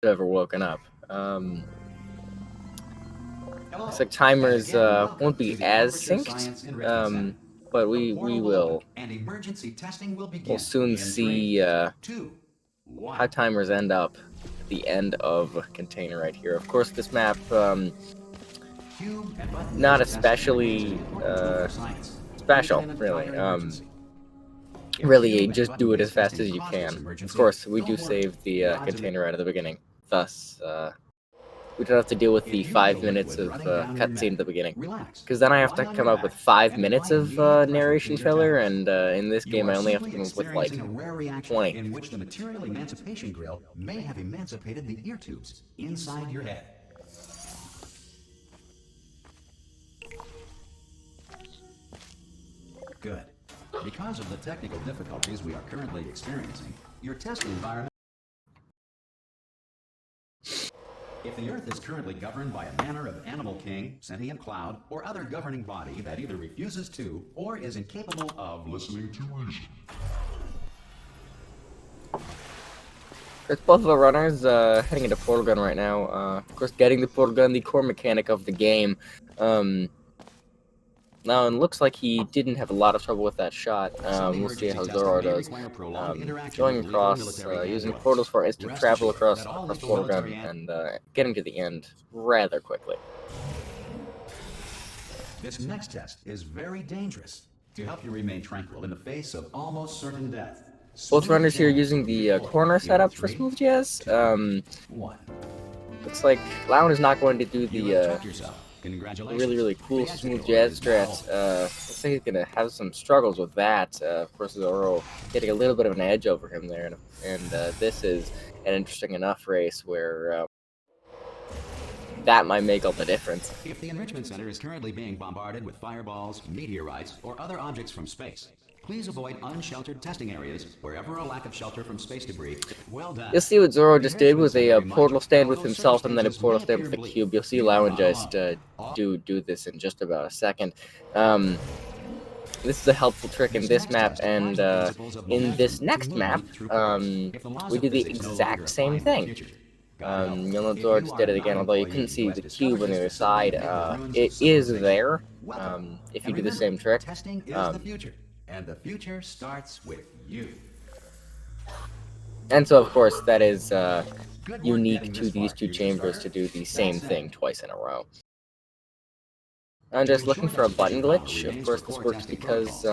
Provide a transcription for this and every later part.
ever woken up. Looks like timers won't be as synced, but we will we'll soon see how timers end up at the end of a container right here. Of course, this map not especially special, really. Really, just do it as fast as you can. Of course, we do save the container right at the beginning. Thus, we don't have to deal with the 5 minutes of cutscene at the beginning. Because then I have to come up with 5 minutes of narration filler, and in this game I only have to come up with like 20. In which the material emancipation grill may have emancipated the ear tubes inside your head. Good. Because of the technical difficulties we are currently experiencing, your test environment. If the Earth is currently governed by a manner of animal king, sentient cloud, or other governing body that either refuses to or is incapable of listening to reason. There's both of the runners heading into portal gun right now. Of course, getting the portal gun, the core mechanic of the game. Now, it looks like he didn't have a lot of trouble with that shot. We'll see how Zoroark does. Going across, using portals for instant travel across portal gun, and getting to the end rather quickly. This next test is very dangerous to help you remain tranquil in the face of almost certain death. Both runners here using the corner setup for smooth jazz. Looks like Lowen is not going to do the really cool smooth jazz strat. Looks like he's gonna have some struggles with that. Of course, Zoro getting a little bit of an edge over him there, and this is an interesting enough race where that might make all the difference. If the enrichment center is currently being bombarded with fireballs, meteorites, or other objects from space, please avoid unsheltered testing areas wherever a lack of shelter from space debris. Well done. You'll see what Zoro just did with a portal stand with himself and then a portal stand with a cube. You'll see Lowengeist do this in just about a second. This is a helpful trick in this map, and in this next map, we do the exact same thing. You'll know Zoro just did it again, although you couldn't see the cube on the other side. It is there if you do the same trick. Testing is the future. And the future starts with you. And so, of course, that is unique to these two chambers to do the same thing twice in a row. I'm just looking for a button glitch. Of course, this works because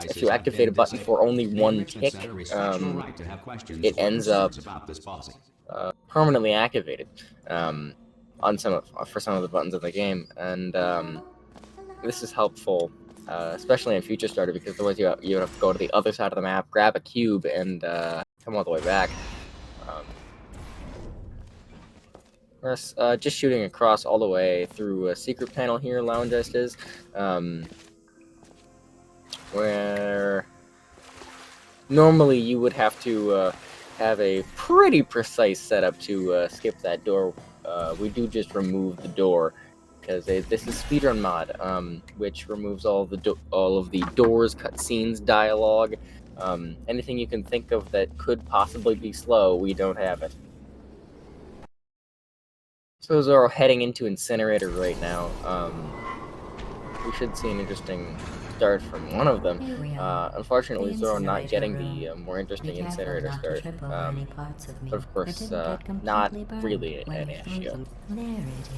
if you activate a button for only one tick, it ends up permanently activated on for some of the buttons of the game, and this is helpful. Especially in Future Starter, because otherwise you would have to go to the other side of the map, grab a cube, and come all the way back. Just shooting across all the way through a secret panel here, Lowengeist is, where normally you would have to have a pretty precise setup to skip that door. We do just remove the door, because this is Speedrun mod, which removes all of the doors, cutscenes, dialogue, anything you can think of that could possibly be slow. We don't have it. So Zoro heading into Incinerator right now. We should see an interesting start from one of them. Unfortunately, Zoro not getting the more interesting Incinerator start. But of course, not really an issue. There it is.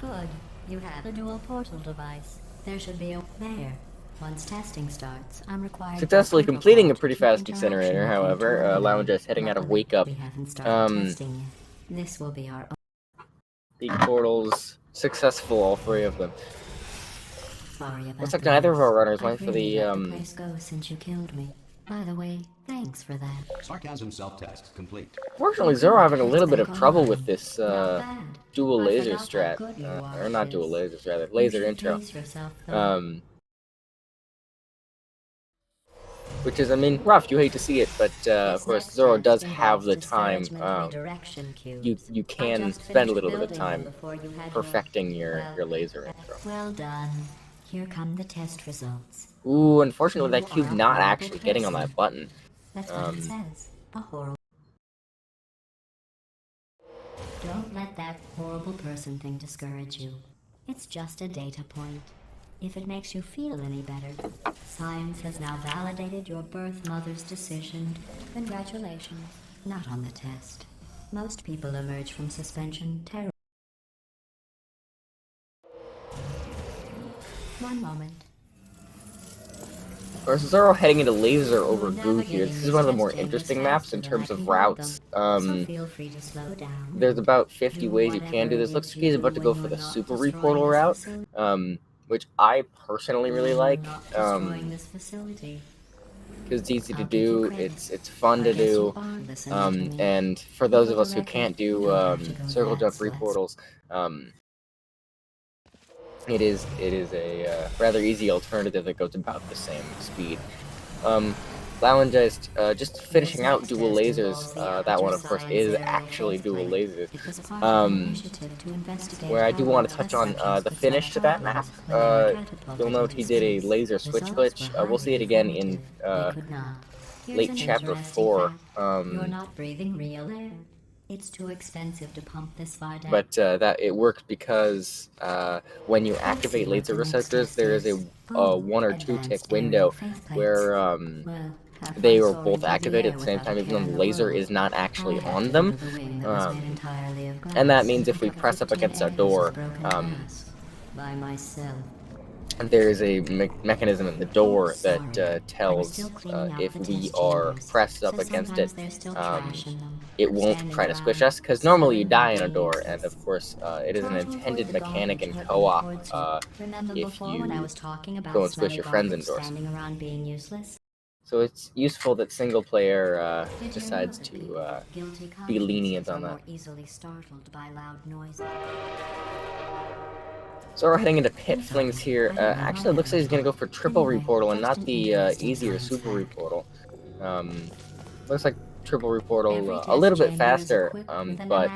Good. You have a dual portal device. There should be a there. Once testing starts, I'm required successfully completing a pretty fast Incinerator, however, Lowengeist heading out of Wake Up. This will be our The portals successful, all three of them. Sorry about Looks like neither of our runners went for the the place go since you killed me. By the way, thanks for that. Sarcasm self-test complete. Fortunately, Zoro having a little bit of trouble with this dual laser strat, or not dual lasers, rather laser intro. Which is, I mean, rough. You hate to see it, but of course, Zoro does have the time. You can spend a little bit of time perfecting your laser intro. Well done. Here come the test results. Ooh, unfortunately, that cube not actually getting on that button. That's what it says. A horrible Don't let that horrible person thing discourage you. It's just a data point. If it makes you feel any better, science has now validated your birth mother's decision. Congratulations. Not on the test. Most people emerge from suspension terror. One moment. Of course, Zoro heading into laser over goo here. This is one of the more interesting maps in terms of routes. So feel free to slow down. There's about 50 ways you can do this. Looks like he's about to go for the super reportal route, which I personally really like. Because it's easy to do, it's fun to do, and for those of us who can't do circle jump reportals, it is a rather easy alternative that goes about the same speed. Lowengeist, just finishing out dual lasers, that one of course is actually dual lasers, where I do want to touch on the finish to that map. You'll note he did a laser switch glitch. We'll see it again in late chapter 4. You're not breathing real air. It's too expensive to pump this far down. But that it works because when you activate laser receptors, there is a 1 or 2 tick window where they are both activated at the same time, even though the laser is not actually on them. And that means if we press up against our door, there is a mechanism in the door that tells if we are pressed up against it, it won't try to squish us, because normally you die in a door, and of course it is an intended mechanic in co-op if you go and squish your friends indoors. So it's useful that single player decides to be lenient on that. So we're heading into pit flings here. Actually, it looks like he's going to go for triple reportal and not the easier super reportal. Looks like triple reportal a little bit faster, but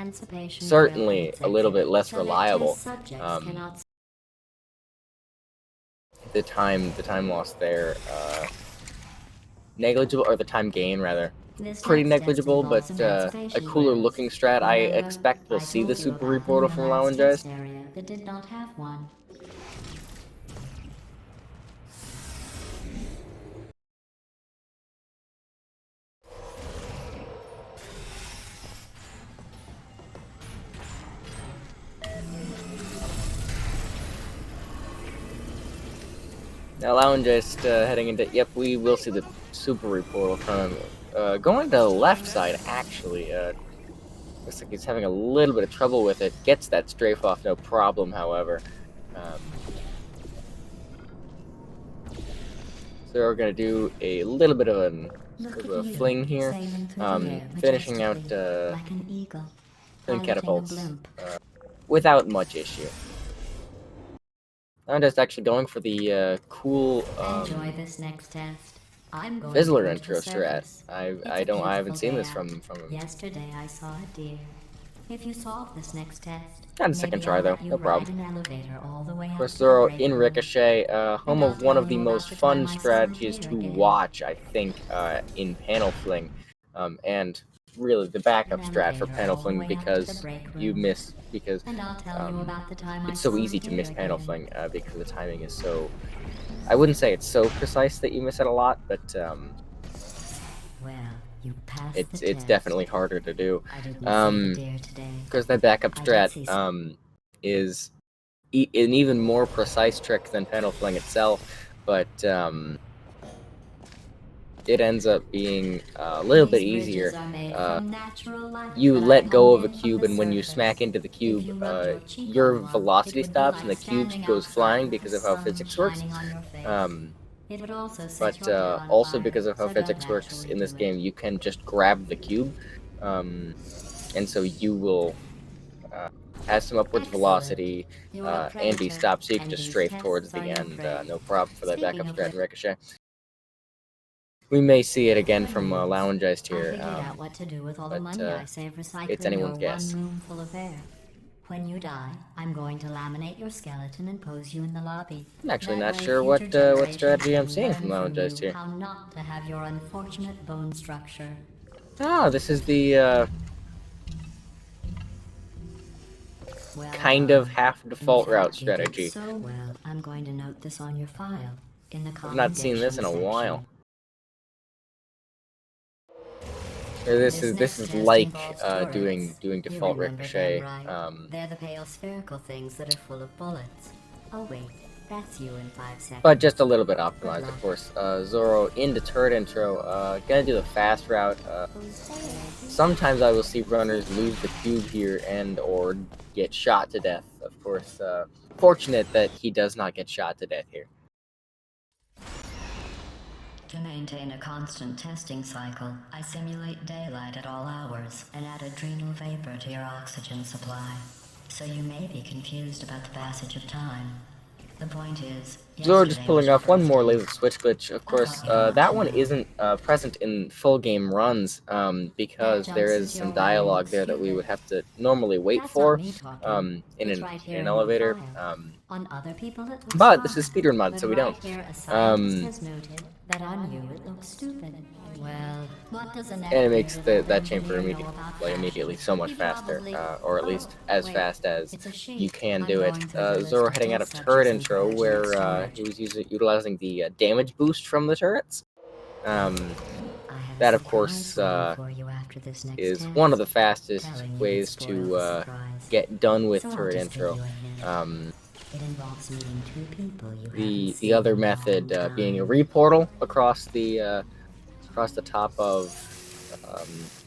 certainly a little bit less reliable. The time lost there, negligible, or the time gain rather. Pretty negligible, but a cooler looking strat. I expect we'll see the super reportal from Lowengeist. That did not have one. Now Lowengeist heading into, yep, we will see the super reportal from him. Going to the left side, actually. Looks like he's having a little bit of trouble with it. Gets that strafe off, no problem, however. So we're going to do a little bit of a fling here. Finishing out catapults without much issue. I'm just actually going for the cool Enjoy this next test. I'm going Fizzler to intro strat. I haven't seen this from him. Yesterday I saw a deer. If you solve this next test, Not a second try though, no problem. Of course, Zoro in Ricochet, home of one of the most fun strategies to watch, I think, in panel fling, and really the backup strat for panel fling, because you miss, because it's so easy to miss panel fling because the timing is so. I wouldn't say it's so precise that you miss it a lot, but it's definitely harder to do. Because that backup strat is an even more precise trick than panel fling itself, but it ends up being a little bit easier. You let go of a cube, and when you smack into the cube, your velocity stops and the cube goes flying because of how physics works. But also because of how physics works in this game, you can just grab the cube, and so you will have some upwards velocity and be stopped, so you can just strafe towards the end, no problem for that backup strat and Ricochet. We may see it again from Lowengeist here, but it's anyone's guess. When you die, I'm going to laminate your skeleton and pose you in the lobby. I'm actually not sure what strategy I'm seeing from Lowengeist here. How not to have your unfortunate bone structure. Oh, this is the Well kind of done. half In default route fact, you did strategy. so well. I'm going to note this on your file in the I've not seen this in a commendation while. section. This is next test like involves doing turrets. You default remember ricochet. them, right? They're the pale spherical things that are full of bullets. Oh wait, that's you in 5 seconds. But just a little bit optimized, Good of luck. course. Zoro into turret intro, gonna do the fast route. Sometimes I will see runners lose the cube here and or get shot to death. Of course, fortunate that he does not get shot to death here. To maintain a constant testing cycle, I simulate daylight at all hours and add adrenal vapor to your oxygen supply. So you may be confused about the passage of time. The point is, Zoro just yesterday pulling was your off one more birthday. laser switch glitch. Of course, that one isn't present in full game runs because there is some dialogue there that we would have to normally wait for in an elevator. On other people it looks But this is fine, speedrun mod, but so we right don't. here a scientist has noted that on you it looks stupid. Well, what does an And it makes that engineer chamber know about immediately fashion? so much He faster, probably- or at least as Wait, fast as it's a sheet. you can I'm do it. going through the list Zoro of heading out of test turret subjects intro, in where storage. he was utilizing the damage boost from the turrets. I have a That, of surprise course, waiting for you after this next is test. one of the fastest Telling you ways would spoil to the surprise. get done with So I'll turret just give intro. you a hint. It involves meeting 2 people you haven't The seen other in a method long being a time. reportal across the top of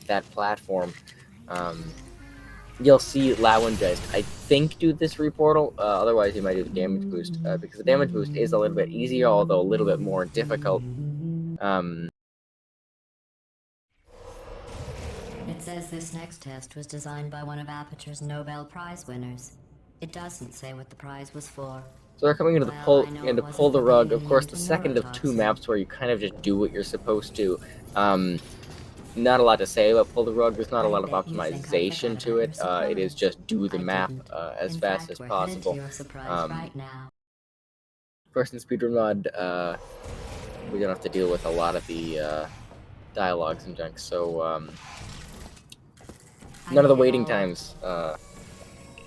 that platform. You'll see Lowengeist, I think, do this reportal. Otherwise, you might do the damage boost because the damage boost is a little bit easier, although a little bit more difficult. It says this next test was designed by one of Aperture's Nobel Prize winners. It doesn't say what the prize was for. So they're coming into Well, I know it pull wasn't the for rug. being Of course, immune the to second of 2 neurotoxin. maps where you kind of just do what you're supposed to. Not a lot to say about pull the rug. There's not a lot of I bet you think I optimization forgot to it. about your It is surprise. just do the I map didn't. as In fast fact, as we're headed to possible. your surprise right now. Of course, in speedrun mod, we don't have to deal with a lot of the dialogues and junk. So none of the waiting times.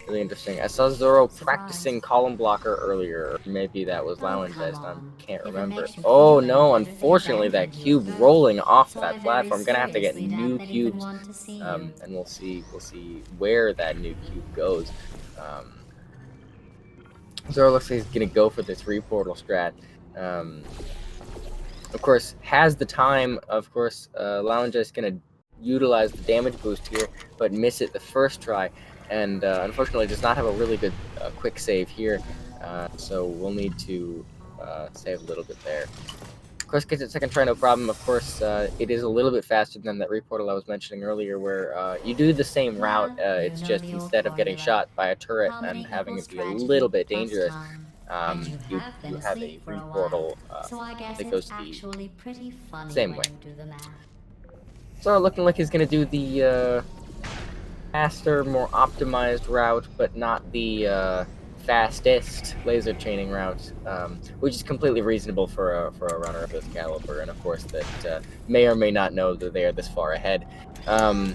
Really interesting. I saw Zoro practicing column blocker earlier. Maybe that was Lowengeist. I can't remember. Oh no, unfortunately that cube rolling off that platform. I'm gonna have to get new cubes. And we'll see where that new cube goes. Zoro looks like he's gonna go for this reportal strat. Of course, has the time. Of course, Lowengeist gonna utilize the damage boost here, but miss it the first try. And unfortunately does not have a really good quick save here, so we'll need to save a little bit there. Of course, gets it second try, no problem. Of course, it is a little bit faster than that reportal I was mentioning earlier, where you do the same route. It's just instead of getting shot by a turret and having it be a little bit dangerous, you have a reportal that goes the same way. So looking like he's gonna do the faster, more optimized route, but not the fastest laser chaining route, which is completely reasonable for a runner of this caliber, and of course that may or may not know that they are this far ahead. I'm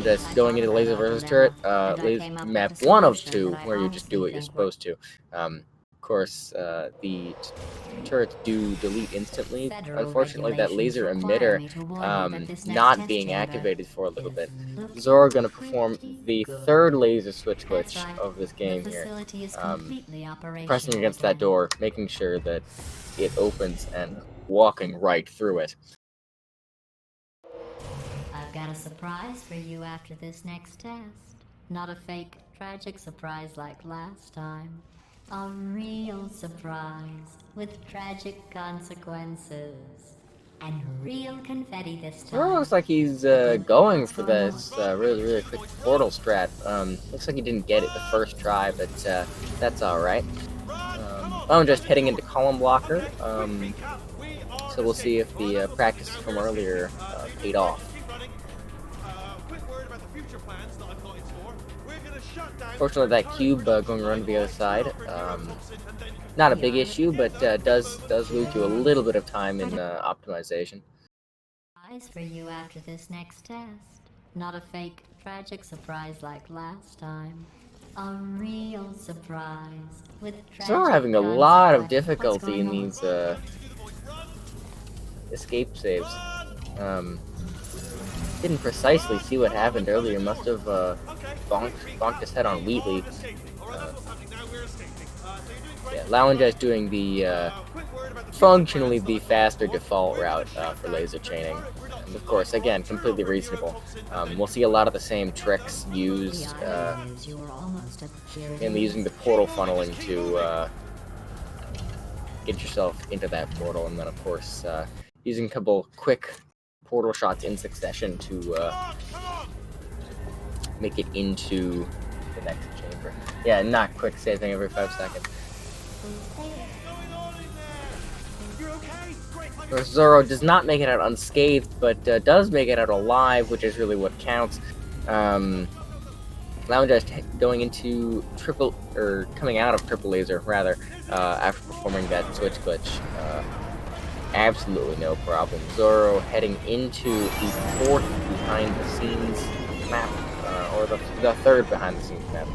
just going into laser versus turret, map 1 of 2, where you just do what you're supposed to. Of course, the turrets do delete instantly. Unfortunately, that laser emitter not being activated for a little bit. Zoro gonna perform the 3rd laser switch glitch of this game here, pressing against that door, making sure that it opens and walking right through it. I've got a surprise for you after this next test. Not a fake, tragic surprise like last time. A real surprise with tragic consequences. And real confetti this time. Zoro looks like he's going for this really quick portal strat. Looks like he didn't get it the first try, but that's alright. I'm just heading into column blocker, so we'll see if the practice from earlier paid off. Fortunately, that cube going around to the other side, not a big issue, but does lose you a little bit of time in optimization. Surprise for you after this next test. Not a fake, tragic surprise like last time. A real surprise. With Zoro having a lot of difficulty in these escape saves. Didn't precisely see what happened earlier. Must have bonked his head on Wheatley. Yeah, Lowengeist doing the functionally the faster default route for laser chaining. And of course, again, completely reasonable. We'll see a lot of the same tricks used, mainly using the portal funneling to get yourself into that portal, and then of course using a couple quick portal shots in succession to make it into the next chamber. Yeah, not quick saving every 5 seconds. Zoro does not make it out unscathed, but does make it out alive, which is really what counts. Lowengeist going into coming out of triple laser rather, after performing that switch glitch. Absolutely no problem. Zoro heading into the 4th behind the scenes map, or the 3rd behind the scenes map,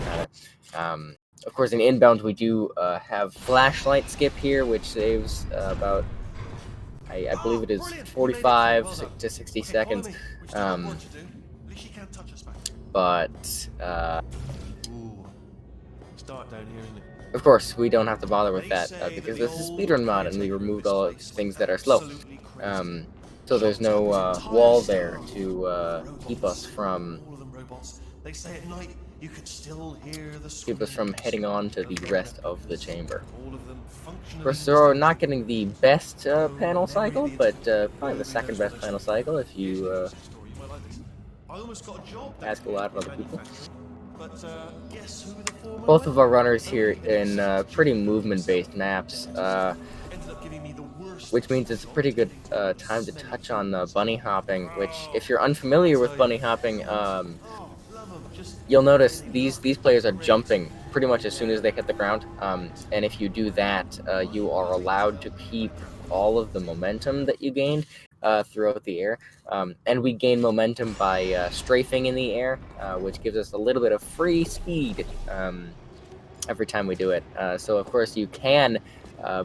rather. Of course, in inbound we do have flashlight skip here, which saves about, I believe it is 45 to 60 seconds. But of course, we don't have to bother with that because this is Speedrun mod, and we removed all of things that are slow. So there's no wall there to keep us from heading on to the rest of the chamber. Of course, Zoro not getting the best panel cycle, but probably the 2nd best panel cycle if you ask a lot of other people. Both of our runners here in pretty movement-based maps, which means it's a pretty good time to touch on bunny hopping, which, if you're unfamiliar with bunny hopping, you'll notice these players are jumping pretty much as soon as they hit the ground, and if you do that, you are allowed to keep all of the momentum that you gained throughout the air, and we gain momentum by strafing in the air, which gives us a little bit of free speed every time we do it. So of course you can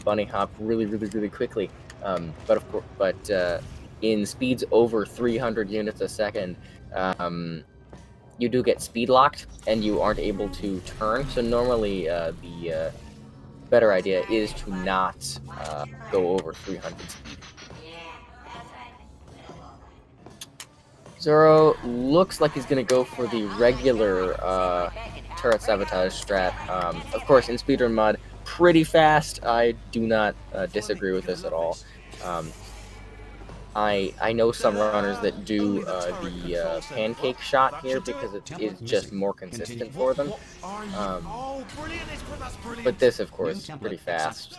bunny hop really quickly, but in speeds over 300 units a second, you do get speed locked and you aren't able to turn. So normally the better idea is to not go over 300 speed. Zoro looks like he's going to go for the regular turret sabotage strat. Of course, in speedrun mod, pretty fast. I do not disagree with this at all. I know some runners that do the pancake shot here because it is just more consistent for them. But this, of course, pretty fast.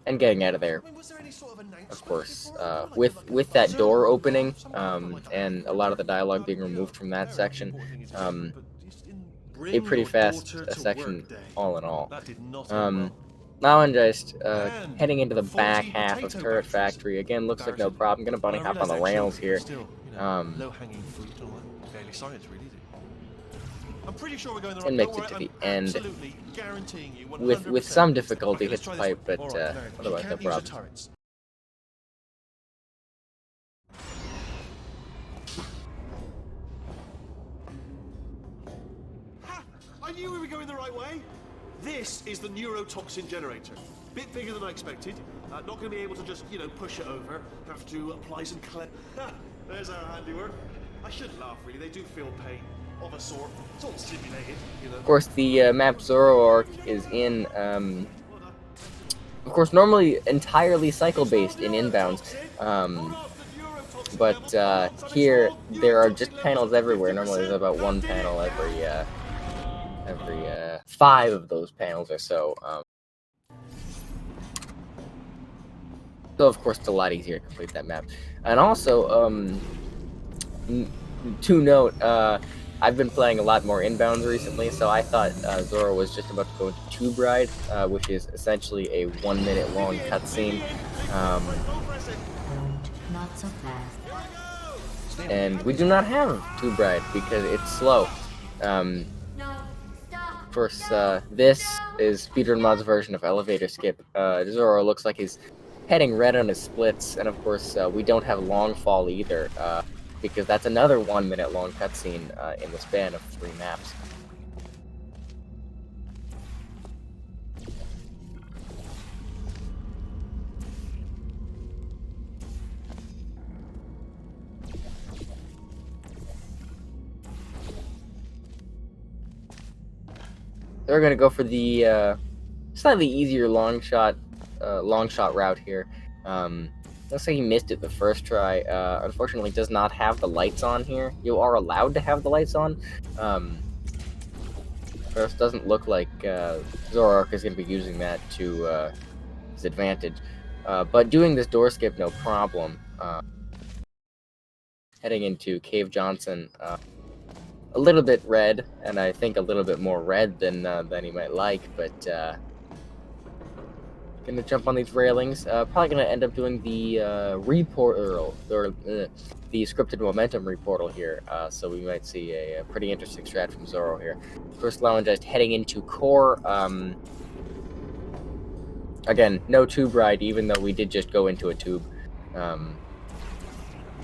And getting out of there, of course, with that door opening, and a lot of the dialogue being removed from that section, a pretty fast section all in all. Lowengeist heading into the back half of Turret Factory. Again, looks like no problem. Gonna bunny hop on the rails here. And makes it to the end with some difficulty. Hits the pipe, but otherwise no problem. I knew we were going the right way. This is the neurotoxin generator. Bit bigger than I expected. Not going to be able to just, push it over. Have to apply some There's our handiwork. I shouldn't laugh, really. They do feel pain of a sort. It's all simulated, Of course, the map Zoroark is in, of course, normally entirely cycle-based in inbounds. But here, there are just panels everywhere. Normally there's about one panel every 5 of those panels or so. So of course it's a lot easier to complete that map. And also, to note, I've been playing a lot more inbounds recently, so I thought Zoro was just about to go into Tube Ride, which is essentially a 1-minute long cutscene. Not so fast. And we do not have Tube Ride because it's slow. Of course, this is Speedrun Mod's version of Elevator Skip. Zoro looks like he's heading red on his splits, and of course, we don't have Long Fall either, because that's another 1 minute long cutscene in the span of 3 maps. They're gonna go for the slightly easier long shot route here. Looks like he missed it the first try. Unfortunately, does not have the lights on here. You are allowed to have the lights on. First, doesn't look like Zoroark is gonna be using that to his advantage. But doing this door skip, no problem. Heading into Cave Johnson. A little bit red, and I think a little bit more red than he might like, but gonna jump on these railings. Probably gonna end up doing the the scripted momentum reportal here. So we might see a pretty interesting strat from Zoro here. First, Lowengeist heading into core. Again, no tube ride, even though we did just go into a tube.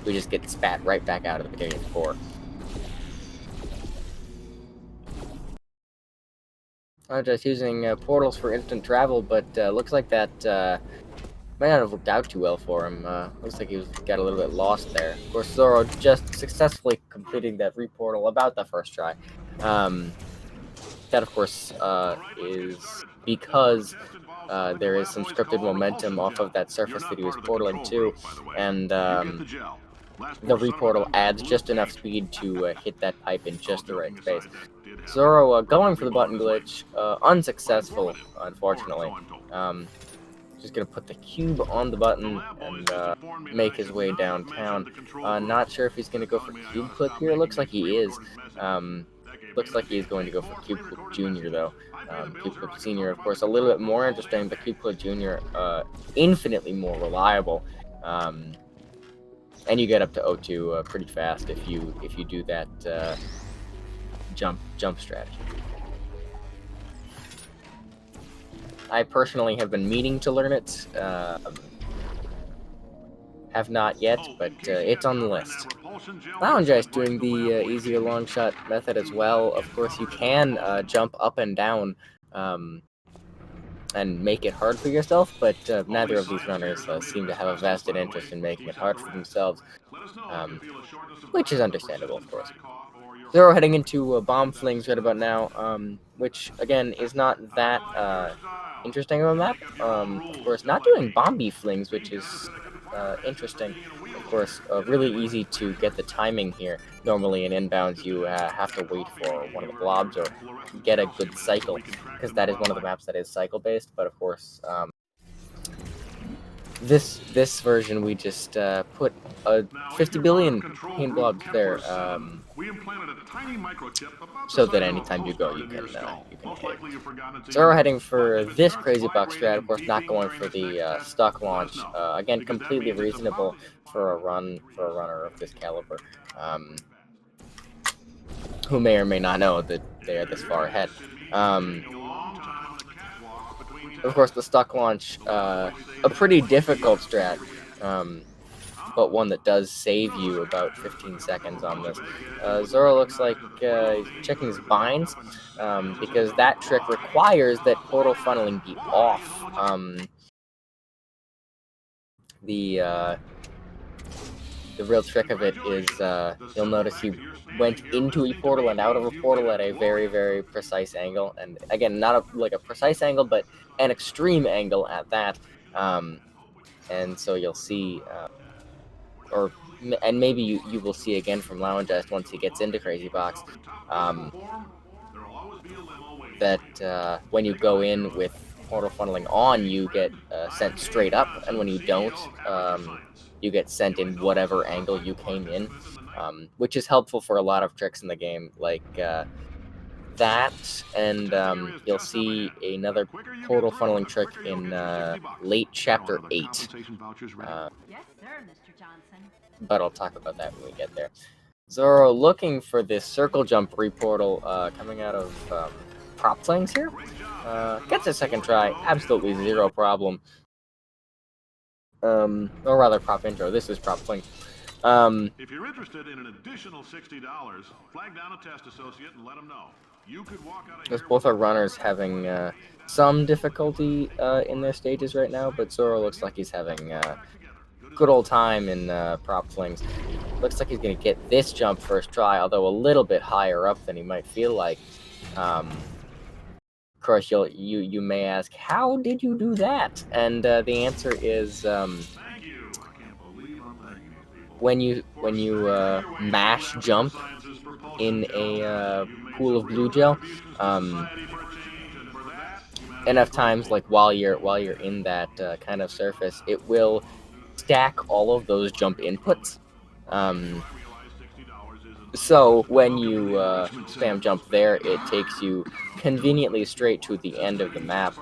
We just get spat right back out of the beginning of core. I'm just using portals for instant travel, but looks like that might not have worked out too well for him. Looks like he got a little bit lost there. Of course, Zoro just successfully completing that reportal about the first try. That, of course, is because there is some scripted momentum off of that surface that he was portaling to, and the reportal adds just enough speed to hit that pipe in just the right space. Zoro going for the button glitch, unsuccessful, unfortunately. Just gonna put the cube on the button and make his way downtown. Not sure if he's gonna go for Cube Clip here. Looks like he is. Looks like he's going to go for Cube Clip Jr. though. Cube Clip Senior, of course, a little bit more interesting, but Cube Clip Jr. Infinitely more reliable. And you get up to O2 pretty fast if you do that jump strategy. I personally have been meaning to learn it. Have not yet, but it's on the list. Lowengeist doing the easier long shot method as well. Of course, you can jump up and down and make it hard for yourself, but neither of these runners seem to have a vested interest in making it hard for themselves, which is understandable, of course. Zoro heading into bomb flings right about now, which, again, is not that interesting of a map. Of course, not doing bomby flings, which is interesting. Of course, really easy to get the timing here. Normally in inbounds, you have to wait for one of the blobs or get a good cycle, because that is one of the maps that is cycle-based, but of course, this version, we just put 50 billion paint blobs there, so that anytime you go, you can hit. Zoro heading for this crazy box strat, of course, not going for the stuck launch. Again, completely reasonable for a runner of this caliber, who may or may not know that they are this far ahead. Of course, the stuck launch, a pretty difficult strat, but one that does save you about 15 seconds on this. Zoro looks like he's checking his binds, because that trick requires that portal funneling be off. The real trick of it is, you'll notice he went into a portal and out of a portal at a very, very precise angle. And again, not like a precise angle, but an extreme angle at that. And so you'll see, and maybe you will see again from Lowengeist once he gets into Crazy Box, that when you go in with portal funneling on, you get sent straight up, and when you don't, you get sent in whatever angle you came in, which is helpful for a lot of tricks in the game, like that, and you'll see another portal funneling trick in late Chapter 8. Yes, sir, Mr. Johnson. But I'll talk about that when we get there. Zoro looking for this circle jump reportal coming out of prop flings here. Gets a second try, absolutely zero problem. Or rather, prop intro. This is prop fling. If you're interested in an additional $60, flag down a test associate and let them know. You could walk out of Because here both our runners having some difficulty in their stages right now, but Zoro looks like he's having good old time in prop flings. Looks like he's going to get this jump first try, although a little bit higher up than he might feel like. Of course, you may ask, how did you do that? And the answer is when you mash jump in a pool of blue gel, enough times, like while you're in that kind of surface, it will stack all of those jump inputs. So when you spam jump there, it takes you conveniently straight to the end of the map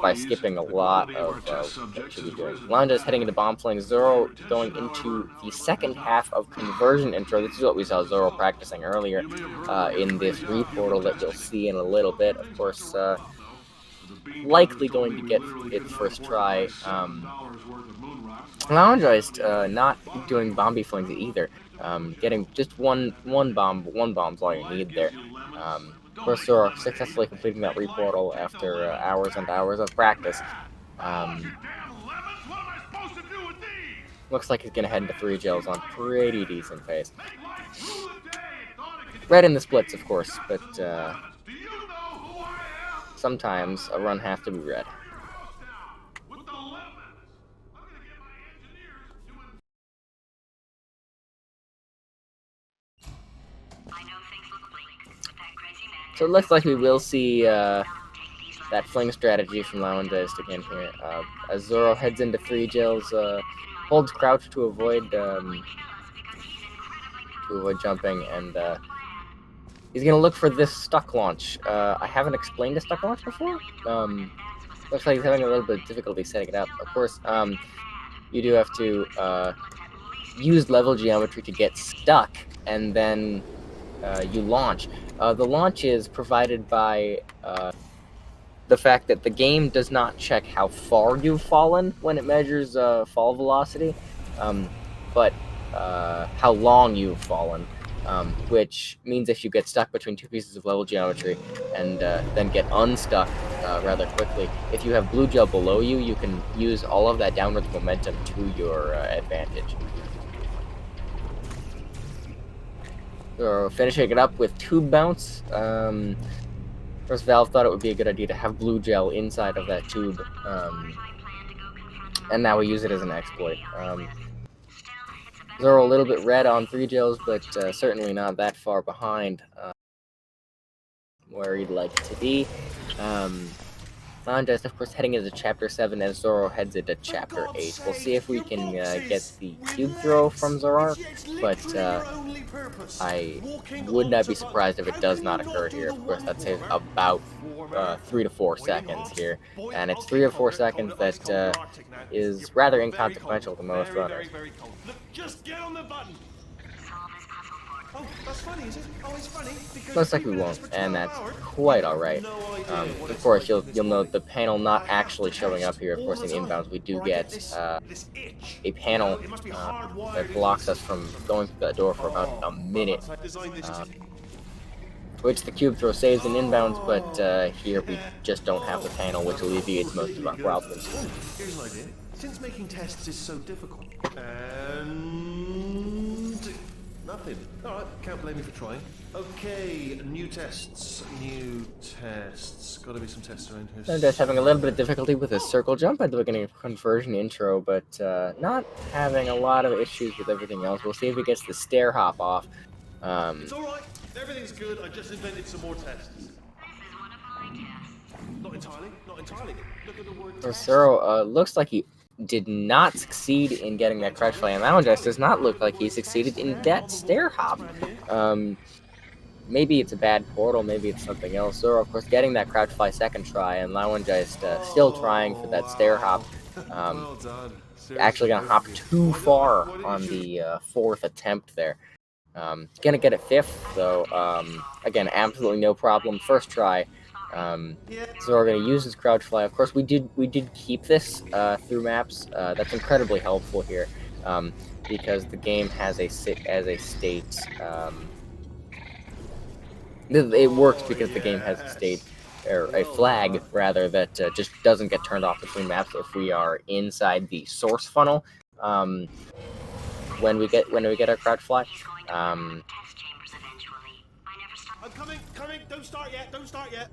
by skipping a lot of what you should be doing. Lowengeist heading into bomb fling. Zoro going into the second half of conversion intro. This is what we saw Zoro practicing earlier in this reportal that you'll see in a little bit. Of course, likely going to get it first try. Lowengeist not doing bomby flings either. Getting just one bomb's all you need there. Of course, Zoro successfully completing that reportal after hours and hours of practice. Looks like he's gonna head into 3 gels on pretty decent pace. Red in the splits, of course, but sometimes a run has to be red. So it looks like we will see that fling strategy from Lowengeist again here. As Zoro heads into 3 gels, holds crouch to avoid jumping, and he's gonna look for this stuck launch. I haven't explained a stuck launch before. Looks like he's having a little bit of difficulty setting it up. Of course, you do have to use level geometry to get stuck, and then you launch. The launch is provided by the fact that the game does not check how far you've fallen when it measures fall velocity, but how long you've fallen, which means if you get stuck between 2 pieces of level geometry and then get unstuck rather quickly, if you have blue gel below you, you can use all of that downwards momentum to your advantage. So finishing it up with tube bounce. First, Valve thought it would be a good idea to have blue gel inside of that tube, and now we use it as an exploit. Zoro a little bit red on 3 gels, but certainly not that far behind where he'd like to be. Lowengeist, of course, heading into Chapter 7 as Zoro heads into Chapter 8. We'll see if we can get the cube throw from Zoroark, but I would not be surprised if it does not occur here. Of course, that saves about 3 to 4 seconds here, and it's 3 or 4 seconds that is rather inconsequential to most runners. Just get on the button. Oh, that's funny, is it? Oh, it's funny because Looks like we won't, and that's quite alright. Of course, you'll note the panel not actually showing up here. Of course, in inbounds, we do get a panel that blocks us from going through that door for about a minute, which the cube throw saves in inbounds, but here we just don't have the panel, which alleviates most of our problems. Here's an idea. Since making tests is so difficult, and nothing. Alright, can't blame me for trying. Okay, new tests. Gotta be some tests around here. I'm just having a little bit of difficulty with a circle jump at the beginning of conversion intro, but not having a lot of issues with everything else. We'll see if he gets the stair hop off. It's alright, everything's good, I just invented some more tests. Not entirely. Look at the word test. Zoro looks like he did not succeed in getting that crouch fly, and Lowengeist does not look like he succeeded in that stair hop. maybe it's a bad portal, maybe it's something else. Zoro, of course, getting that crouch fly second try, and Lowengeist still trying for that stair hop. Well done. Actually gonna hop too far on the fourth attempt there. Gonna get it fifth, so again, absolutely no problem. First try. So we're gonna use this crouch fly. Of course, we did keep this through maps. That's incredibly helpful here, because the game has a state. It works because the game has a state, or a flag rather, that just doesn't get turned off between maps if we are inside the source funnel. When we get our crouch fly. I'm coming. Don't start yet.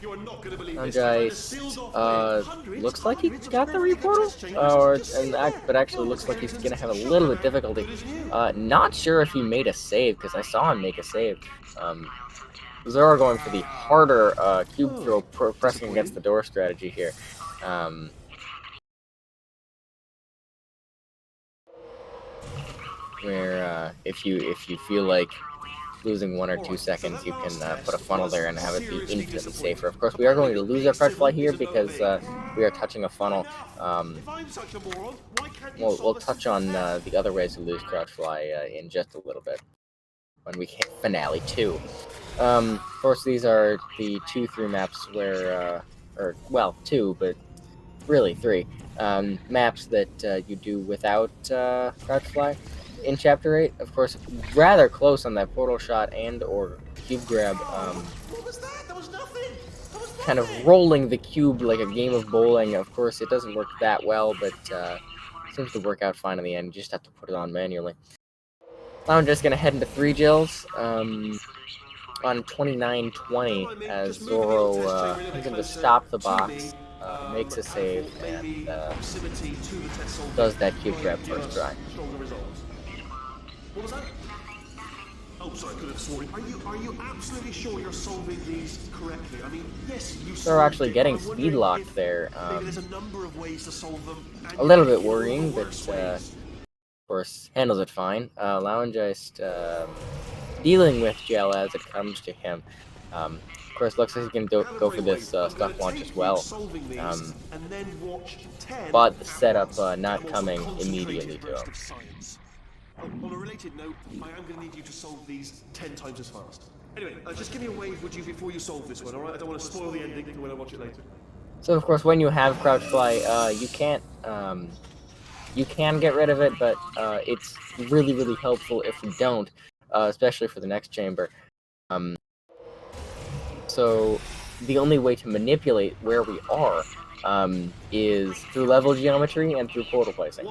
You are not going to believe this. Looks like he got the reportal, but actually looks like he's gonna have a little bit difficulty. Not sure if he made a save, because I saw him make a save. Zoro going for the harder cube throw, pressing against the door strategy here. Where if you feel like losing 1 or 2 seconds, you can put a funnel there and have it be infinitely safer. Of course, we are going to lose our crouch fly here because we are touching a funnel. We'll touch on the other ways to lose crouch fly in just a little bit when we hit Finale 2. Of course, these are the 2-3 maps where, or well, 2, but really 3 maps that you do without crouch fly. In Chapter 8, of course, rather close on that portal shot and or cube grab. What was that? That was nothing. Kind of rolling the cube like a game of bowling. Of course, it doesn't work that well, but seems to work out fine in the end. You just have to put it on manually. Now I'm just going to head into 3 gels on 29-20 as Zoro is going to stop the box, makes a save, and does that cube grab first try. What was that? Oh, sorry, I could have sworn. Are you absolutely sure you're solving these correctly? I mean, yes, you. They're actually getting speed locked there. Maybe there's a number of ways to solve them. A little bit worrying, but of course handles it fine. Lowengeist dealing with gel as it comes to him. Of course, looks like he's going to go for this stuff launch as well. But the setup not coming immediately to him. On a related note, I am going to need you to solve these 10 times as fast. Anyway, just give me a wave, would you, before you solve this one, alright? I don't want to spoil the ending for when I watch it later. So, of course, when you have crouch fly, you can get rid of it, but it's really, really helpful if you don't, especially for the next chamber. So, the only way to manipulate where we are is through level geometry and through portal placing.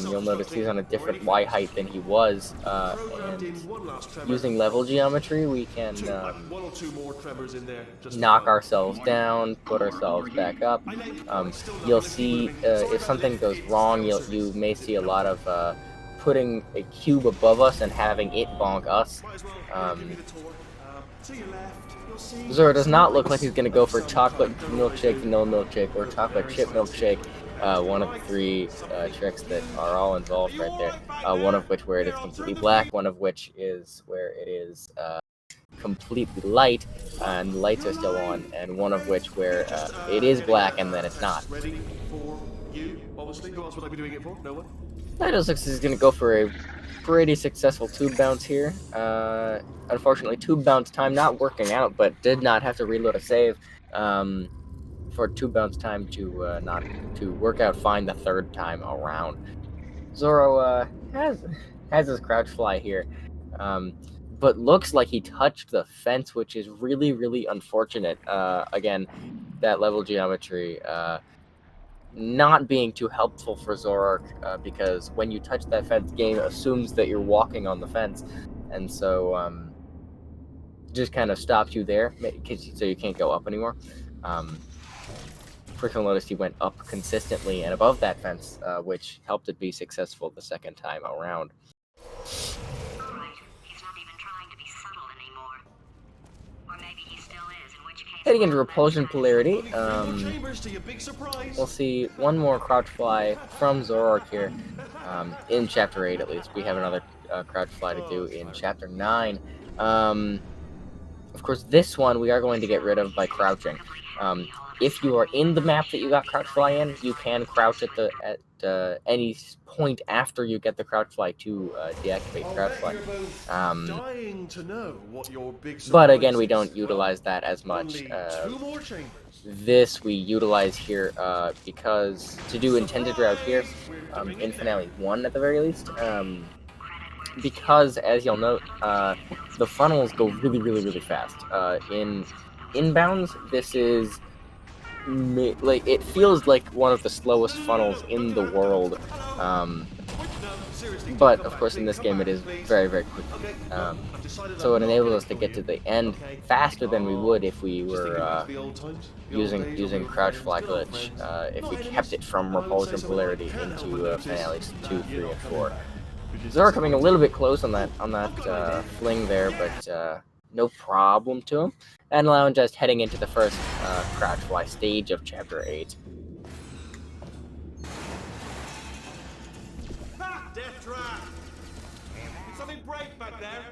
You'll notice he's on a different Y height than he was, and using level geometry we can knock ourselves down, put ourselves back up. You'll see if something goes wrong, you may see a lot of putting a cube above us and having it bonk us. Zoro does not look like he's going to go for chocolate milkshake, vanilla milkshake, or chocolate chip milkshake. One of the 3 tricks that are all involved right there. One of which where it is completely black, one of which is where it is completely light, and the lights are still on, and one of which where it is black and then it's not. Ready for you, obviously. Who else would I be doing it for? No one? That looks like he's going to go for a pretty successful tube bounce here. Unfortunately, tube bounce time not working out, but did not have to reload a save for tube bounce time to not to work out fine the 3rd time around. Zoro has his crouch fly here, but looks like he touched the fence, which is really, really unfortunate. Again, that level geometry not being too helpful for Zoroark, because when you touch that fence, game assumes that you're walking on the fence, and so just kind of stops you there, so you can't go up anymore. First you'll notice he went up consistently and above that fence, which helped it be successful the 2nd time around. Heading into Repulsion Polarity, we'll see one more crouch fly from Zoroark here, in Chapter 8 at least. We have another crouch fly to do in Chapter 9. Of course, this one we are going to get rid of by crouching. If you are in the map that you got crouch fly in, you can crouch at any point after you get the crouch fly to deactivate crouch fly. Dying to know what your big But again, surprise we is. don't utilize that as much. Only 2 more chambers. This we utilize here because to do intended route here, in Finale 1 at the very least, because as you'll note, the funnels go really fast. In inbounds, this is like it feels like one of the slowest funnels in the world. But of course, in this game, it is very quick. So it enables us to get to the end faster than we would if we were using crouch fly glitch. If we kept it from repulsion polarity into finales 2, 3, and 4. Zoroark coming a little bit close on that fling there, but no problem to him. And Lowengeist heading into the first crouch fly stage of Chapter 8. Ha! Death trap! Did something break back there?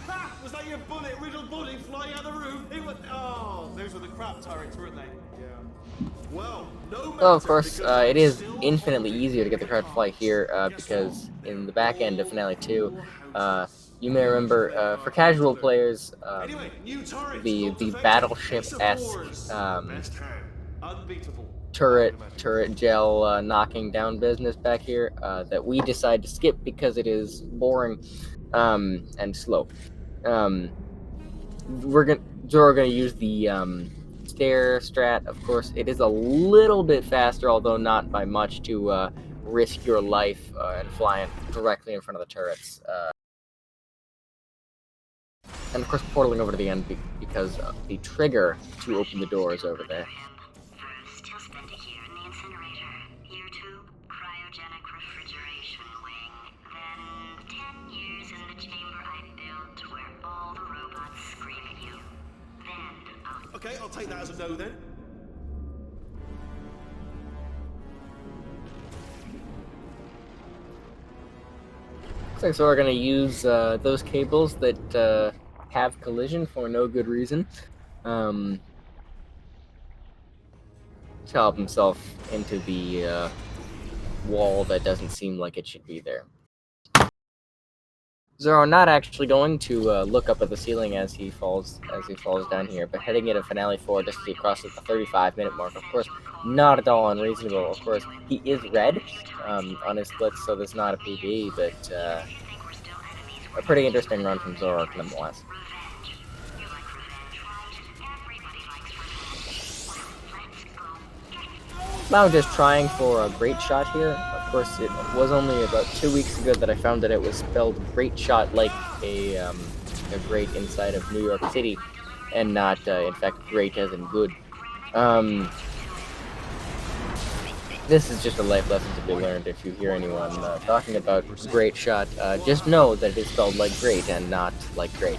Ha! Was that your bullet-riddled body flying out the roof? It was... Oh, those were the crap turrets, weren't they? Yeah. Well, no matter, Of course, it is infinitely easier to get the crouch fly here because in the back end of Finale 2, you may remember, for casual players, the battleship-esque turret gel knocking down business back here that we decide to skip because it is boring and slow. Zoro gonna use the stair strat. Of course, it is a little bit faster, although not by much, to risk your life and fly directly in front of the turrets. And of course, portaling over to the end because the trigger to open the door is over there. First, he'll spend a year in the incinerator. Year 2, cryogenic refrigeration wing. Then 10 years in the chamber I built where all the robots scream at you. Then Okay, I'll take that as a no then. Looks like so we're gonna use those cables that have collision for no good reason. To help himself into the wall that doesn't seem like it should be there. Zoro not actually going to look up at the ceiling as he falls down here, but heading into Finale 4 just as he crosses the 35-minute mark. Of course, not at all unreasonable. Of course, he is red on his splits, so there's not a PB, but a pretty interesting run from Zoroark nonetheless. Now just trying for a great shot here. Of course, it was only about 2 weeks ago that I found that it was spelled great shot like a great inside of New York City, and not, in fact, great as in good. This is just a life lesson to be learned. If you hear anyone talking about great shot, just know that it is spelled like great and not like great.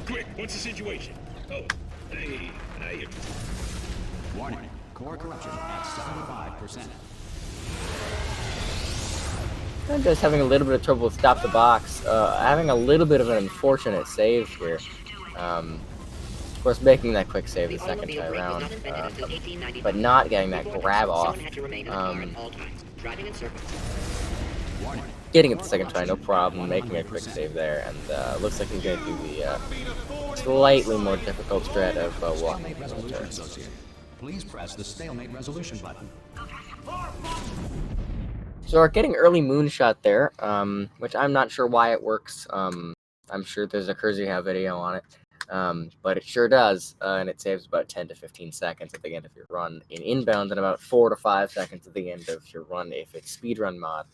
Quick, what's the situation? Oh, hey, Warning, core corruption at 75%. I'm just having a little bit of trouble with stop the box. Having a little bit of an unfortunate save here. Of course, making that quick save the second time around, but not getting that grab off. Getting it the second try, no problem. Making a quick save there, and looks like he's going to do the slightly more difficult strat of walking. Please press the stalemate resolution button. So we're getting early moonshot there, which I'm not sure why it works. I'm sure there's a Kurzuha video on it, but it sure does, and it saves about 10 to 15 seconds at the end of your run in inbound, and about 4 to 5 seconds at the end of your run if it's speedrun mod.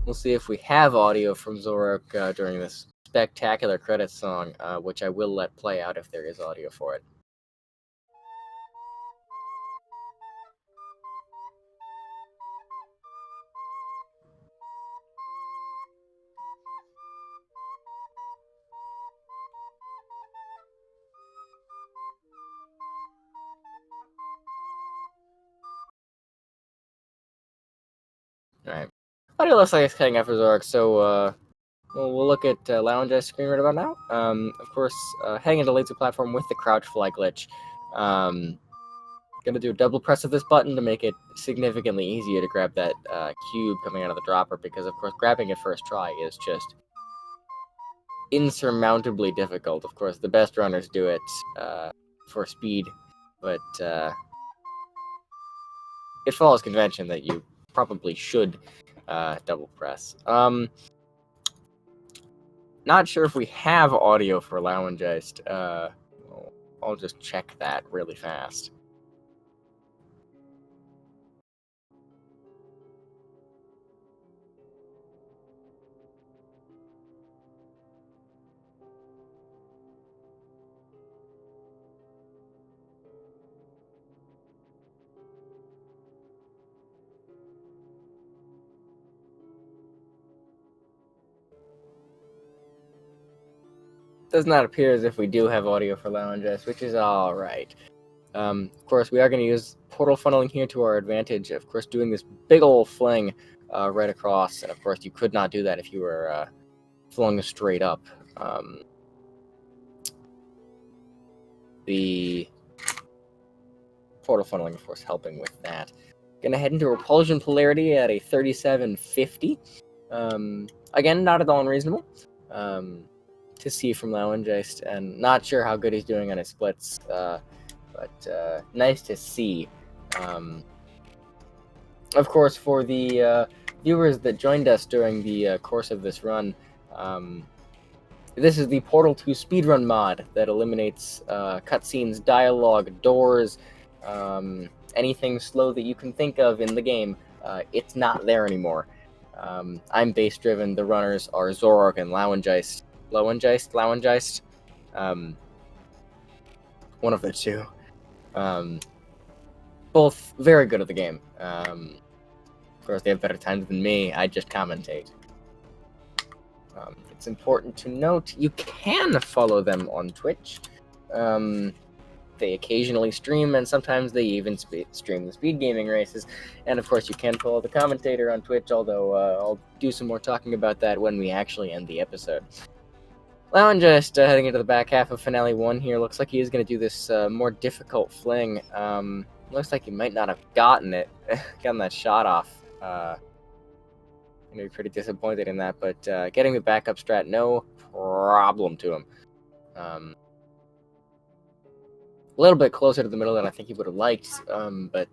We'll see if we have audio from Zoroark during this spectacular credits song, which I will let play out if there is audio for it. Alright. Audio looks like it's cutting out for Zoroark, so we'll look at Lowengeist's screen right about now. Of course, heading into laser platform with the crouch fly glitch. Gonna do a double press of this button to make it significantly easier to grab that cube coming out of the dropper, because of course grabbing it first try is just insurmountably difficult. Of course, the best runners do it for speed, but it follows convention that you probably should double press. Not sure if we have audio for Lowengeist. I'll just check that really fast. Does not appear as if we do have audio for Lowengeist, which is alright. Of course, we are going to use portal funneling here to our advantage. Of course, doing this big old fling right across, and of course, you could not do that if you were flung straight up. The portal funneling, of course, helping with that. Gonna head into repulsion polarity at a 3750. Again, not at all unreasonable. To see from Lowengeist, and not sure how good he's doing on his splits, but nice to see. Of course, for the viewers that joined us during the course of this run, this is the Portal 2 Speedrun mod that eliminates cutscenes, dialogue, doors, anything slow that you can think of in the game. It's not there anymore. I'm base-driven, the runners are Zoroark and Lowengeist. Lowengeist. One of the two. Both very good at the game. Of course, they have better times than me. I just commentate. It's important to note you can follow them on Twitch. They occasionally stream, and sometimes they even stream the SpeedGaming races. And of course, you can follow the commentator on Twitch, although I'll do some more talking about that when we actually end the episode. Lowengeist heading into the back half of Finale 1 here. Looks like he is going to do this more difficult fling. Looks like he might not have gotten that shot off. I'm going to be pretty disappointed in that, but getting the backup strat, no problem to him. A little bit closer to the middle than I think he would have liked, but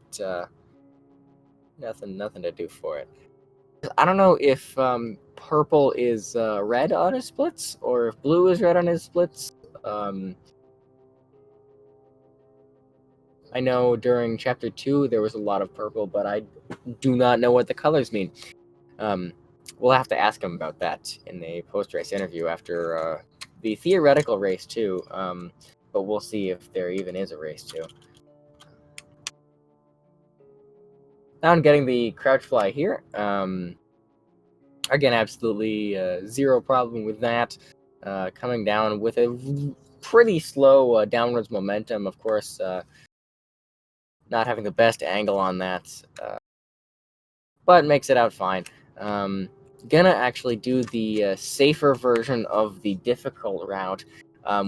nothing to do for it. I don't know if purple is red on his splits, or if blue is red on his splits. I know during Chapter 2 there was a lot of purple, but I do not know what the colors mean. We'll have to ask him about that in a post-race interview after the theoretical race too, but we'll see if there even is a race 2. Now I'm getting the crouch fly here. Again, absolutely zero problem with that. Coming down with a pretty slow downwards momentum, of course. Not having the best angle on that, but makes it out fine. Gonna actually do the safer version of the difficult route,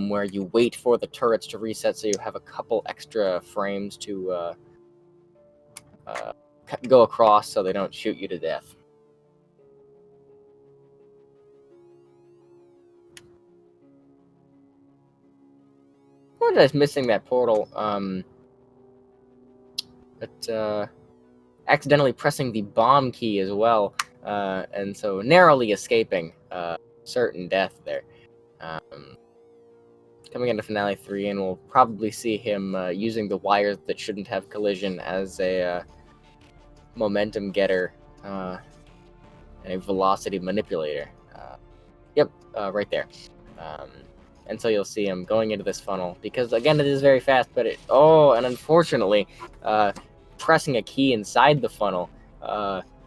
where you wait for the turrets to reset so you have a couple extra frames to go across so they don't shoot you to death. I'm just missing that portal, but accidentally pressing the bomb key as well, and so narrowly escaping certain death there. Coming into Finale 3, and we'll probably see him using the wires that shouldn't have collision as a momentum getter and a velocity manipulator. Yep, right there. And so you'll see him going into this funnel, because again it is very fast, but and unfortunately pressing a key inside the funnel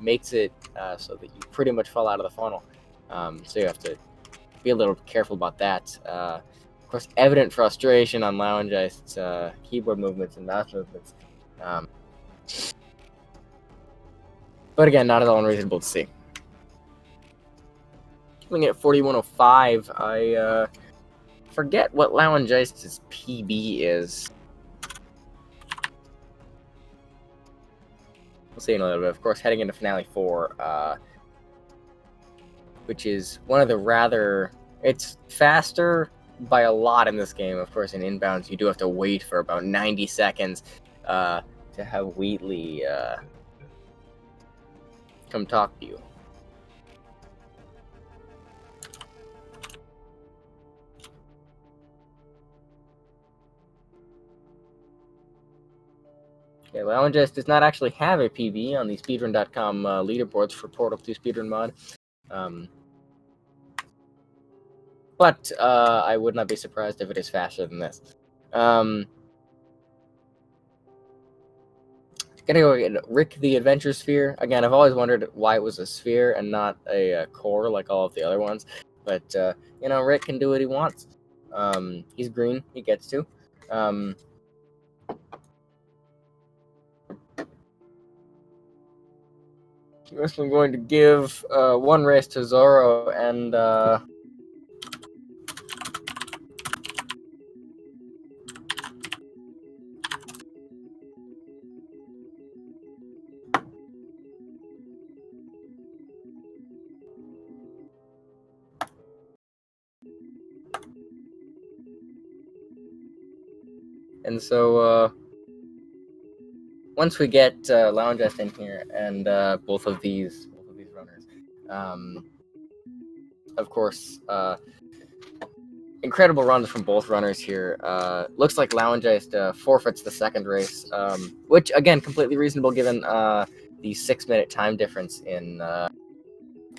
makes it so that you pretty much fall out of the funnel. So you have to be a little careful about that. Of course, evident frustration on Lowengeist's keyboard movements and mouse movements. But again, not at all unreasonable to see. Looking at 4105, I forget what Lowengeist's PB is. We'll see in a little bit. Of course, heading into Finale 4, which is one of the rather... It's faster by a lot in this game. Of course, in inbounds, you do have to wait for about 90 seconds to have Wheatley come talk to you. Okay, Lowengeist does not actually have a PB on the Speedrun.com leaderboards for Portal 2 Speedrun mod. But I would not be surprised if it is faster than this. Gonna go get Rick the Adventure Sphere. Again, I've always wondered why it was a sphere and not a core like all of the other ones. But, you know, Rick can do what he wants. He's green. He gets to. Guess I'm going to give one race to Zoro and so once we get Lowengeist in here and both of these runners, of course, incredible runs from both runners here. Looks like Lowengeist forfeits the second race, which again completely reasonable given the 6-minute time difference in.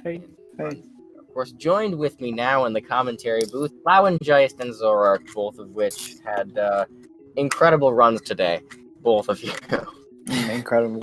Hey. Of course, joined with me now in the commentary booth, Lowengeist and Zoroark, both of which had incredible runs today. Both of you. Incredible.